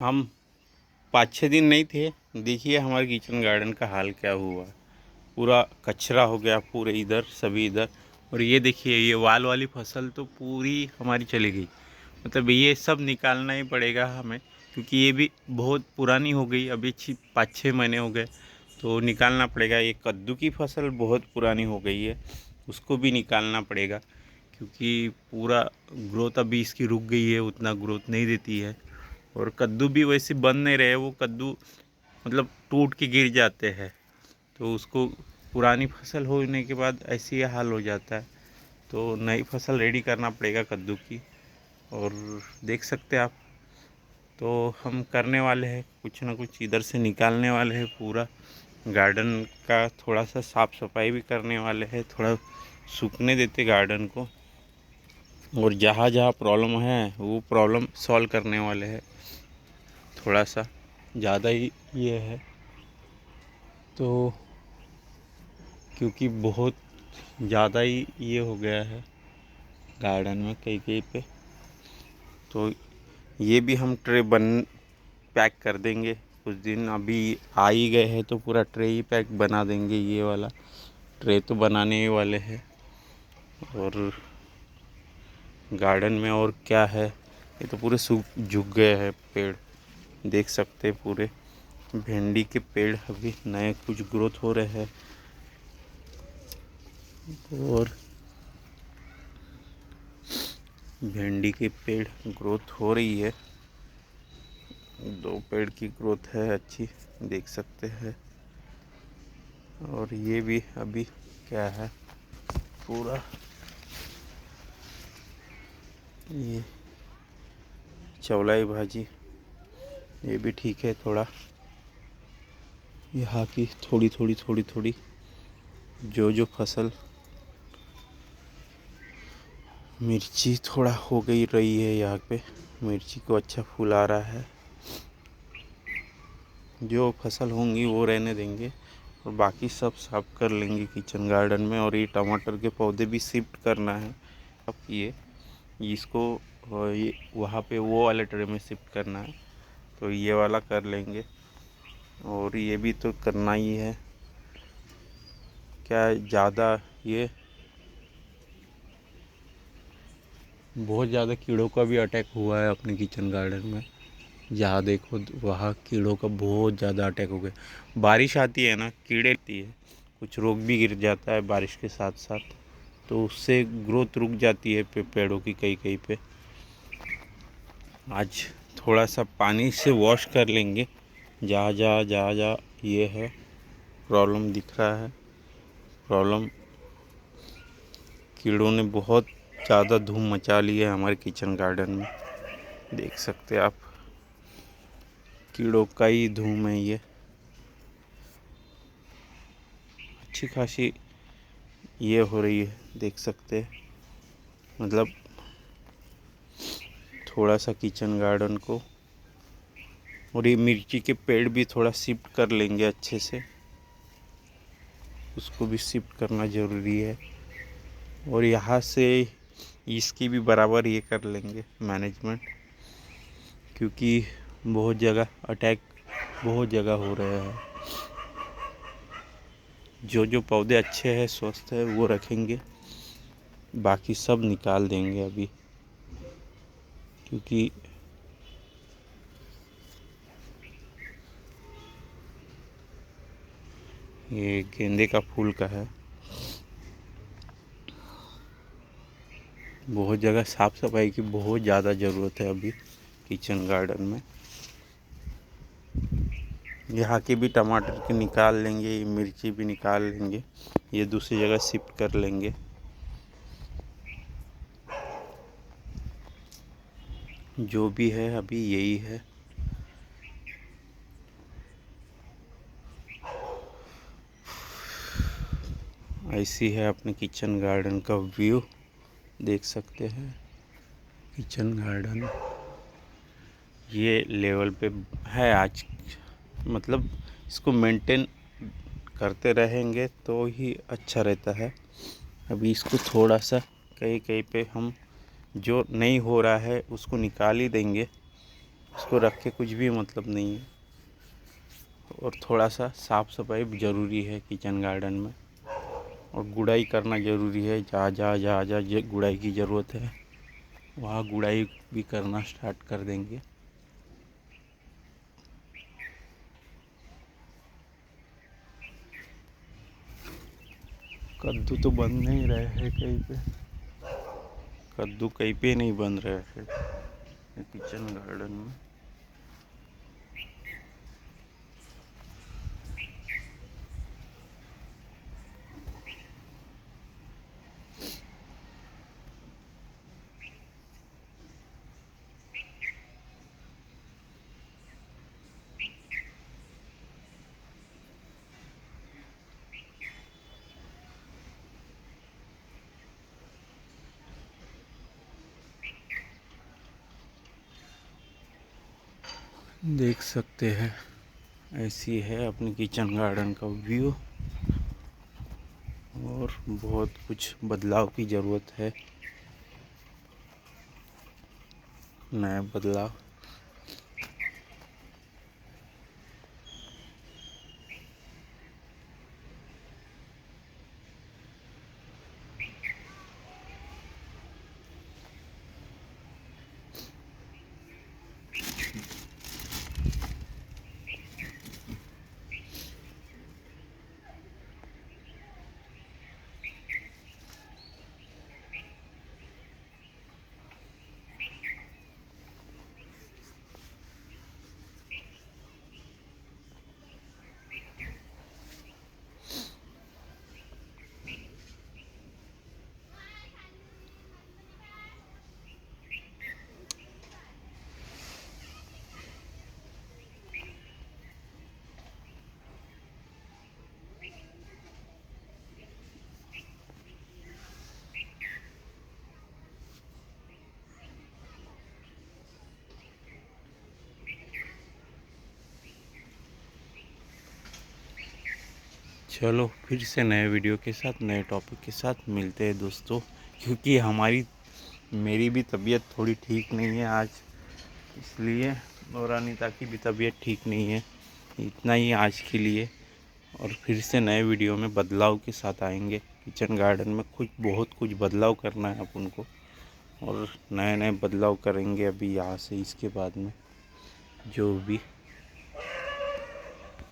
हम 5-6 दिन नहीं थे, देखिए हमारे किचन गार्डन का हाल क्या हुआ। पूरा कचरा हो गया पूरे इधर सभी इधर। और ये देखिए ये वाल वाली फसल तो पूरी हमारी चली गई। मतलब ये सब निकालना ही पड़ेगा हमें, क्योंकि ये भी बहुत पुरानी हो गई। अभी 5-6 महीने हो गए तो निकालना पड़ेगा। ये कद्दू की फसल बहुत पुरानी हो गई है, उसको भी निकालना पड़ेगा, क्योंकि पूरा ग्रोथ अभी इसकी रुक गई है, उतना ग्रोथ नहीं देती है। और कद्दू भी वैसे बन नहीं रहे, वो कद्दू मतलब टूट के गिर जाते हैं, तो उसको पुरानी फसल होने के बाद ऐसे ही हाल हो जाता है। तो नई फसल रेडी करना पड़ेगा कद्दू की। और देख सकते हैं आप, तो हम करने वाले हैं कुछ ना कुछ इधर से निकालने वाले हैं। पूरा गार्डन का थोड़ा सा साफ़ सफाई भी करने वाले हैं, थोड़ा सूखने देते गार्डन को। और जहाँ जहाँ प्रॉब्लम है वो प्रॉब्लम सॉल्व करने वाले हैं। थोड़ा सा ज़्यादा ही ये है, तो क्योंकि बहुत ज़्यादा ही ये हो गया है गार्डन में कई कई पे, तो ये भी हम ट्रे पैक कर देंगे कुछ दिन। अभी आ ही गए हैं तो पूरा ट्रे ही पैक बना देंगे। ये वाला ट्रे तो बनाने ही वाले हैं। और गार्डन में और क्या है, ये तो पूरे सूख झुक गए हैं पेड़, देख सकते हैं पूरे। भिंडी के पेड़ अभी नए कुछ ग्रोथ हो रहे हैं। और भिंडी के पेड़ ग्रोथ हो रही है, 2 पेड़ की ग्रोथ है अच्छी, देख सकते हैं। और ये भी अभी क्या है, पूरा ये चौलाई भाजी ये भी ठीक है। थोड़ा यहाँ की थोड़ी थोड़ी जो फसल, मिर्ची थोड़ा हो गई रही है यहाँ पे, मिर्ची को अच्छा फूल आ रहा है। जो फसल होंगी वो रहने देंगे और बाकी सब साफ कर लेंगे किचन गार्डन में। और ये टमाटर के पौधे भी शिफ्ट करना है। अब ये इसको ये वहाँ पे वो वाले ट्रे में शिफ्ट करना है, तो ये वाला कर लेंगे। और ये भी तो करना ही है, क्या ज़्यादा ये बहुत ज़्यादा कीड़ों का भी अटैक हुआ है अपने किचन गार्डन में। जहाँ देखो वहाँ कीड़ों का बहुत ज़्यादा अटैक हो गया। बारिश आती है ना, कीड़े आती है, कुछ रोग भी गिर जाता है बारिश के साथ साथ, तो उससे ग्रोथ रुक जाती है पेड़ों की कई कई पे। आज थोड़ा सा पानी से वॉश कर लेंगे जहाँ जहाँ ये है प्रॉब्लम दिख रहा है। प्रॉब्लम कीड़ों ने बहुत ज़्यादा धूम मचा ली है हमारे किचन गार्डन में, देख सकते हैं आप। कीड़ों का ही धूम है ये, अच्छी खासी ये हो रही है, देख सकते हैं। मतलब थोड़ा सा किचन गार्डन को, और ये मिर्ची के पेड़ भी थोड़ा शिफ्ट कर लेंगे अच्छे से, उसको भी शिफ्ट करना ज़रूरी है। और यहाँ से इसकी भी बराबर ये कर लेंगे मैनेजमेंट, क्योंकि बहुत जगह अटैक बहुत जगह हो रहे हैं। जो पौधे अच्छे हैं स्वस्थ है वो रखेंगे, बाकी सब निकाल देंगे अभी, क्योंकि ये गेंदे का फूल का है। बहुत जगह साफ़ सफाई की बहुत ज़्यादा ज़रूरत है अभी किचन गार्डन में। यहाँ के भी टमाटर के निकाल लेंगे, मिर्ची भी निकाल लेंगे, ये दूसरी जगह शिफ्ट कर लेंगे। जो भी है अभी यही है। ऐसी है अपने किचन गार्डन का व्यू, देख सकते हैं। किचन गार्डन ये लेवल पे है आज, मतलब इसको मेंटेन करते रहेंगे तो ही अच्छा रहता है। अभी इसको थोड़ा सा कहीं कहीं पे हम जो नहीं हो रहा है उसको निकाल ही देंगे, उसको रख के कुछ भी मतलब नहीं है। और थोड़ा सा साफ़ सफाई ज़रूरी है किचन गार्डन में, और गुड़ाई करना ज़रूरी है। जहाँ गुड़ाई की ज़रूरत है वहाँ गुड़ाई भी करना स्टार्ट कर देंगे। कद्दू तो बन नहीं रहे हैं कहीं पे, कद्दू कहीं पे नहीं बन रहे हैं किचन गार्डन में। देख सकते हैं ऐसी है अपने किचन गार्डन का व्यू, और बहुत कुछ बदलाव की ज़रूरत है, नया बदलाव। चलो फिर से नए वीडियो के साथ, नए टॉपिक के साथ मिलते हैं दोस्तों। क्योंकि मेरी भी तबीयत थोड़ी ठीक नहीं है आज, इसलिए, और अनीता की भी तबीयत ठीक नहीं है। इतना ही आज के लिए, और फिर से नए वीडियो में बदलाव के साथ आएंगे। किचन गार्डन में बहुत कुछ बदलाव करना है अपन को, और नए नए बदलाव करेंगे अभी यहाँ से इसके बाद में जो भी